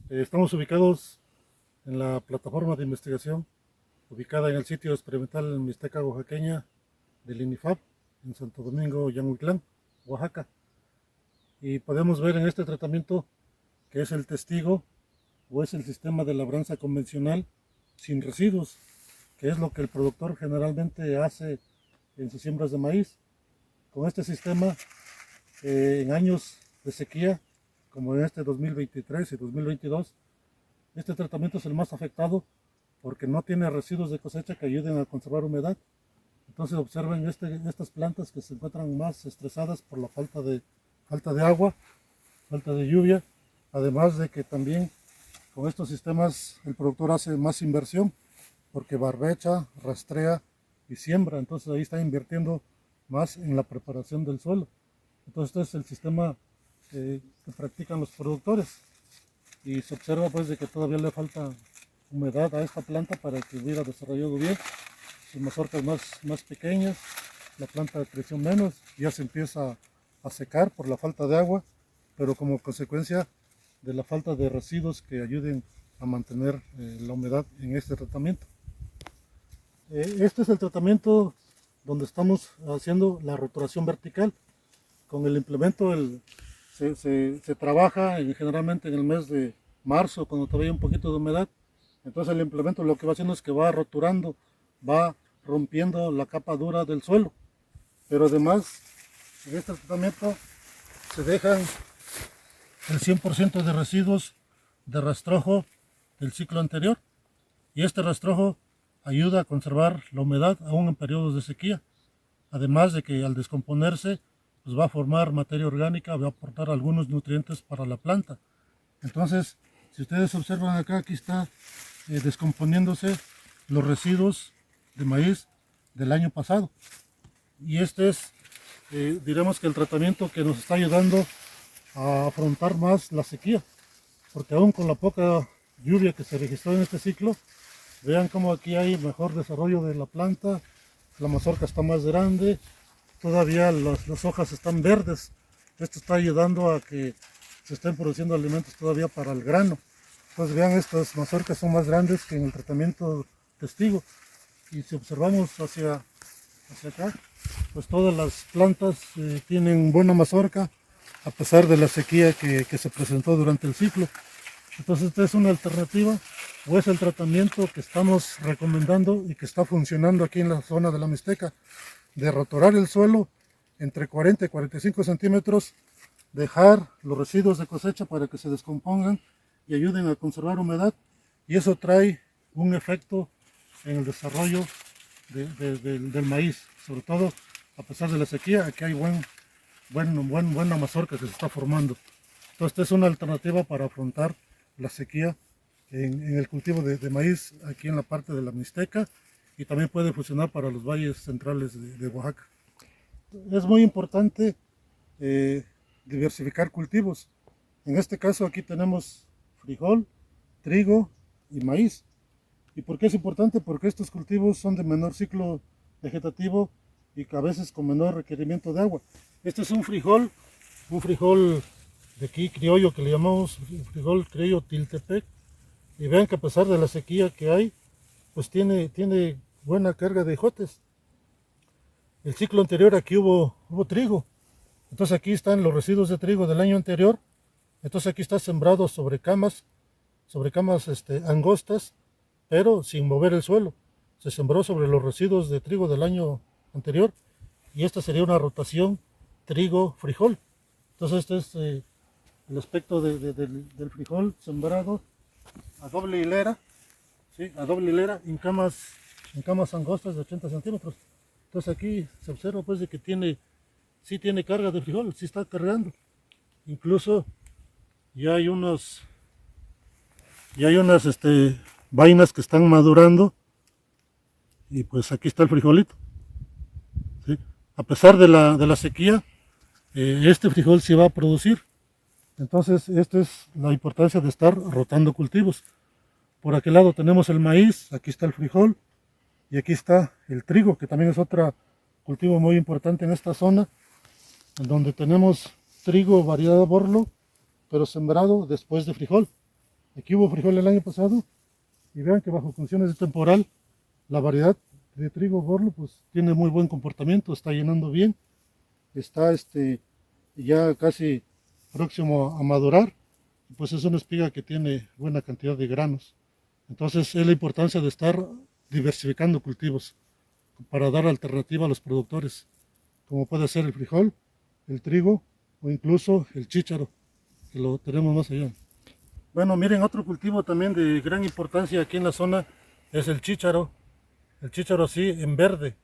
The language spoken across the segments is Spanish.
Estamos ubicados en la plataforma de investigación, ubicada en el sitio experimental Mixteca Oaxaqueña del INIFAP, en Santo Domingo, Yanhuitlán, Oaxaca. Y podemos ver en este tratamiento que es el testigo o es el sistema de labranza convencional sin residuos, que es lo que el productor generalmente hace en sus siembras de maíz. Con este sistema, en años de sequía, como en este 2023 y 2022, este tratamiento es el más afectado porque no tiene residuos de cosecha que ayuden a conservar humedad. Entonces observen estas plantas que se encuentran más estresadas por la falta de agua, falta de lluvia, además de que también con estos sistemas el productor hace más inversión porque barbecha, rastrea y siembra, entonces ahí está invirtiendo más en la preparación del suelo. Entonces este es el sistema que practican los productores y se observa pues de que todavía le falta humedad a esta planta para que hubiera desarrollado bien. Sus mazorcas más pequeñas, la planta creció menos, ya se empieza a secar por la falta de agua, pero como consecuencia de la falta de residuos que ayuden a mantener la humedad en este tratamiento. Este es el tratamiento donde estamos haciendo la roturación vertical. Con el implemento se trabaja generalmente en el mes de marzo, cuando todavía hay un poquito de humedad. Entonces el implemento lo que va haciendo es que va roturando, va rompiendo la capa dura del suelo. Pero además, en este tratamiento se dejan el 100% de residuos de rastrojo del ciclo anterior. Y este rastrojo ayuda a conservar la humedad aún en periodos de sequía. Además de que al descomponerse, pues va a formar materia orgánica, va a aportar algunos nutrientes para la planta. Entonces, si ustedes observan acá, aquí está descomponiéndose los residuos de maíz del año pasado. Y este es, diremos que el tratamiento que nos está ayudando a afrontar más la sequía, porque aún con la poca lluvia que se registró en este ciclo, vean cómo aquí hay mejor desarrollo de la planta, la mazorca está más grande, todavía las hojas están verdes. Esto está ayudando a que se estén produciendo alimentos todavía para el grano. Entonces vean, estas mazorcas son más grandes que en el tratamiento testigo. Y si observamos hacia acá, pues todas las plantas tienen buena mazorca a pesar de la sequía que se presentó durante el ciclo. Entonces esta es una alternativa o es el tratamiento que estamos recomendando y que está funcionando aquí en la zona de la Mixteca, de roturar el suelo entre 40 y 45 centímetros, dejar los residuos de cosecha para que se descompongan y ayuden a conservar humedad, y eso trae un efecto en el desarrollo del maíz, sobre todo a pesar de la sequía. Aquí hay buena mazorca que se está formando. Entonces esta es una alternativa para afrontar la sequía en el cultivo de maíz aquí en la parte de la Mixteca, y también puede funcionar para los valles centrales de Oaxaca. Es muy importante diversificar cultivos. En este caso aquí tenemos frijol, trigo y maíz. ¿Y por qué es importante? Porque estos cultivos son de menor ciclo vegetativo y que a veces con menor requerimiento de agua. Este es un frijol de aquí criollo que le llamamos frijol criollo Tiltepec. Y vean que a pesar de la sequía que hay, pues tiene buena carga de ejotes. El ciclo anterior aquí hubo trigo. Entonces aquí están los residuos de trigo del año anterior. Entonces aquí está sembrado sobre camas angostas, pero sin mover el suelo. Se sembró sobre los residuos de trigo del año anterior, y esta sería una rotación trigo-frijol. Entonces este es el aspecto del frijol sembrado a doble hilera, ¿sí? A doble hilera en camas angostas de 80 centímetros. Entonces aquí se observa pues de que sí tiene carga de frijol, sí está cargando. Incluso ya hay unas vainas que están madurando, y pues aquí está el frijolito, ¿sí? A pesar de la sequía, este frijol sí va a producir. Entonces esta es la importancia de estar rotando cultivos. Por aquel lado tenemos el maíz, aquí está el frijol y aquí está el trigo, que también es otro cultivo muy importante en esta zona, en donde tenemos trigo variedad borlo, pero sembrado después de frijol. Aquí hubo frijol el año pasado y vean que bajo condiciones de temporal la variedad de trigo Borlo pues tiene muy buen comportamiento, está llenando bien, está ya casi próximo a madurar, pues es una espiga que tiene buena cantidad de granos. Entonces es la importancia de estar diversificando cultivos para dar alternativa a los productores, como puede ser el frijol, el trigo o incluso el chícharo, que lo tenemos más allá. Bueno, miren, otro cultivo también de gran importancia aquí en la zona es el chícharo así en verde,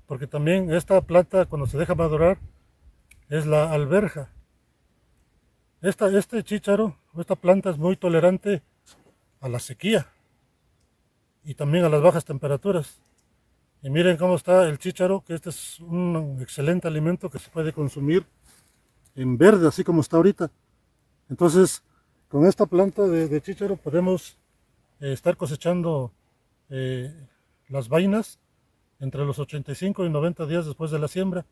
porque también esta planta cuando se deja madurar es la alberja. Este chícharo, esta planta es muy tolerante a la sequía y también a las bajas temperaturas. Y miren cómo está el chícharo, que este es un excelente alimento que se puede consumir en verde, así como está ahorita. Entonces, con esta planta de chícharo podemos estar cosechando las vainas entre los 85 y 90 días después de la siembra.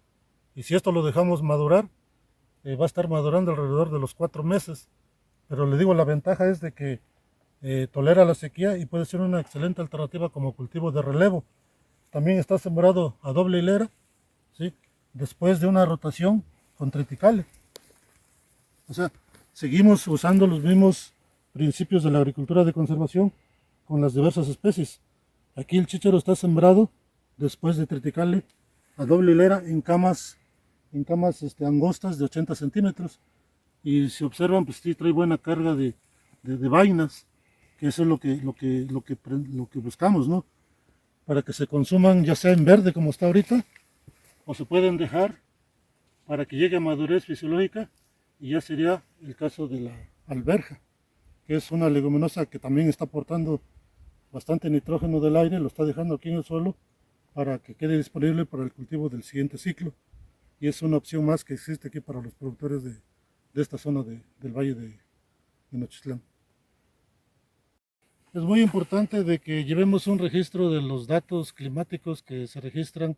Y si esto lo dejamos madurar, va a estar madurando alrededor de los 4 meses. Pero le digo, la ventaja es de que tolera la sequía y puede ser una excelente alternativa como cultivo de relevo. También está sembrado a doble hilera, ¿sí? Después de una rotación con triticale. O sea, seguimos usando los mismos principios de la agricultura de conservación con las diversas especies. Aquí el chícharo está sembrado después de triticale a doble hilera en camas angostas de 80 centímetros. Y si observan, pues sí trae buena carga de vainas, que eso es lo que buscamos, ¿no? Para que se consuman ya sea en verde como está ahorita, o se pueden dejar para que llegue a madurez fisiológica, y ya sería el caso de la alberja, que es una leguminosa que también está aportando bastante nitrógeno del aire, lo está dejando aquí en el suelo para que quede disponible para el cultivo del siguiente ciclo, y es una opción más que existe aquí para los productores de esta zona del Valle de Nochitlán. Es muy importante de que llevemos un registro de los datos climáticos que se registran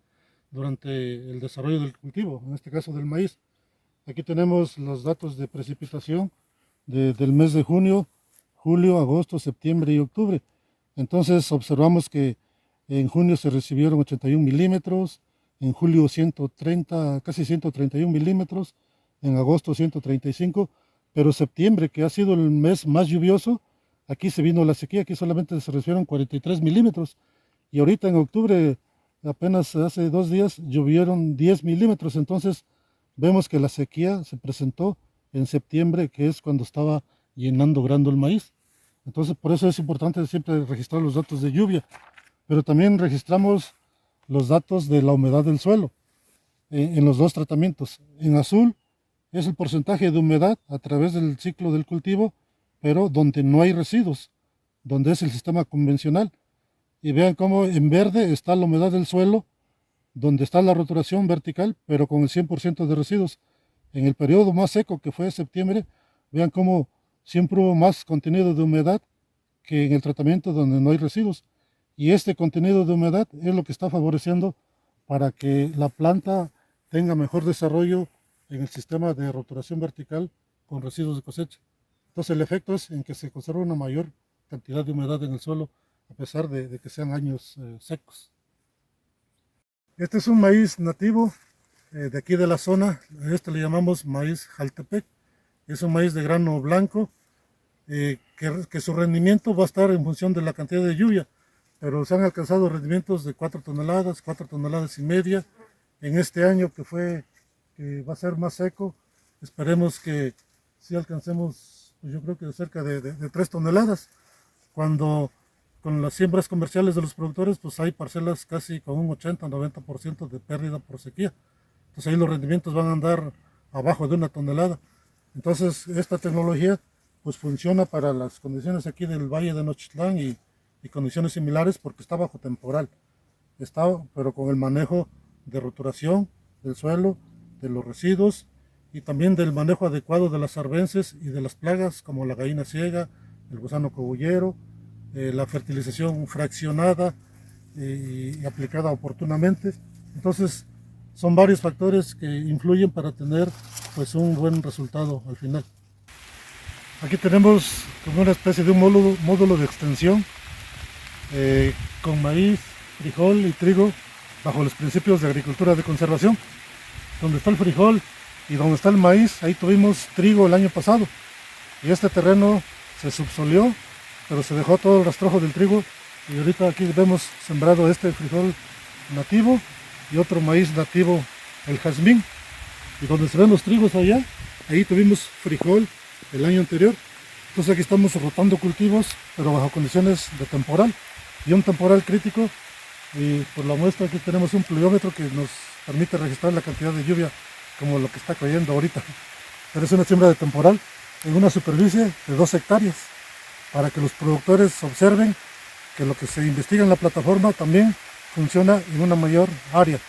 durante el desarrollo del cultivo, en este caso del maíz. Aquí tenemos los datos de precipitación del mes de junio, julio, agosto, septiembre y octubre. Entonces observamos que en junio se recibieron 81 milímetros, en julio 130, casi 131 milímetros, en agosto 135, pero septiembre, que ha sido el mes más lluvioso, aquí se vino la sequía, aquí solamente se recibieron 43 milímetros, y ahorita en octubre, apenas hace 2 días, llovieron 10 milímetros, entonces vemos que la sequía se presentó en septiembre, que es cuando estaba llenando grande el maíz. Entonces por eso es importante siempre registrar los datos de lluvia, pero también registramos los datos de la humedad del suelo en los dos tratamientos. En azul es el porcentaje de humedad a través del ciclo del cultivo, pero donde no hay residuos, donde es el sistema convencional. Y vean cómo en verde está la humedad del suelo, donde está la roturación vertical, pero con el 100% de residuos. En el periodo más seco, que fue septiembre, vean cómo siempre hubo más contenido de humedad que en el tratamiento donde no hay residuos. Y este contenido de humedad es lo que está favoreciendo para que la planta tenga mejor desarrollo en el sistema de roturación vertical con residuos de cosecha. Entonces el efecto es en que se conserva una mayor cantidad de humedad en el suelo a pesar de que sean años secos. Este es un maíz nativo de aquí de la zona, a este le llamamos maíz Jaltepec. Es un maíz de grano blanco que su rendimiento va a estar en función de la cantidad de lluvia, pero se han alcanzado rendimientos de 4 toneladas, 4 toneladas y media. En este año que va a ser más seco, esperemos que sí alcancemos, pues yo creo que cerca de 3 toneladas, cuando con las siembras comerciales de los productores, pues hay parcelas casi con un 80-90% de pérdida por sequía. Entonces ahí los rendimientos van a andar abajo de 1 tonelada. Entonces esta tecnología pues funciona para las condiciones aquí del Valle de Nochitlán y condiciones similares porque está bajo temporal. Pero con el manejo de roturación del suelo, de los residuos y también del manejo adecuado de las arbences y de las plagas como la gallina ciega, el gusano cogullero, la fertilización fraccionada y aplicada oportunamente. Entonces son varios factores que influyen para tener pues un buen resultado al final. Aquí tenemos como una especie de un módulo de extensión con maíz, frijol y trigo bajo los principios de agricultura de conservación. Donde está el frijol y donde está el maíz, ahí tuvimos trigo el año pasado. Y este terreno se subsolió, pero se dejó todo el rastrojo del trigo. Y ahorita aquí vemos sembrado este frijol nativo y otro maíz nativo, el jazmín. Y donde se ven los trigos allá, ahí tuvimos frijol el año anterior. Entonces aquí estamos rotando cultivos, pero bajo condiciones de temporal y un temporal crítico. Y por la muestra aquí tenemos un pluviómetro que nos permite registrar la cantidad de lluvia como lo que está cayendo ahorita. Pero es una siembra de temporal en una superficie de 2 hectáreas para que los productores observen que lo que se investiga en la plataforma también funciona en una mayor área.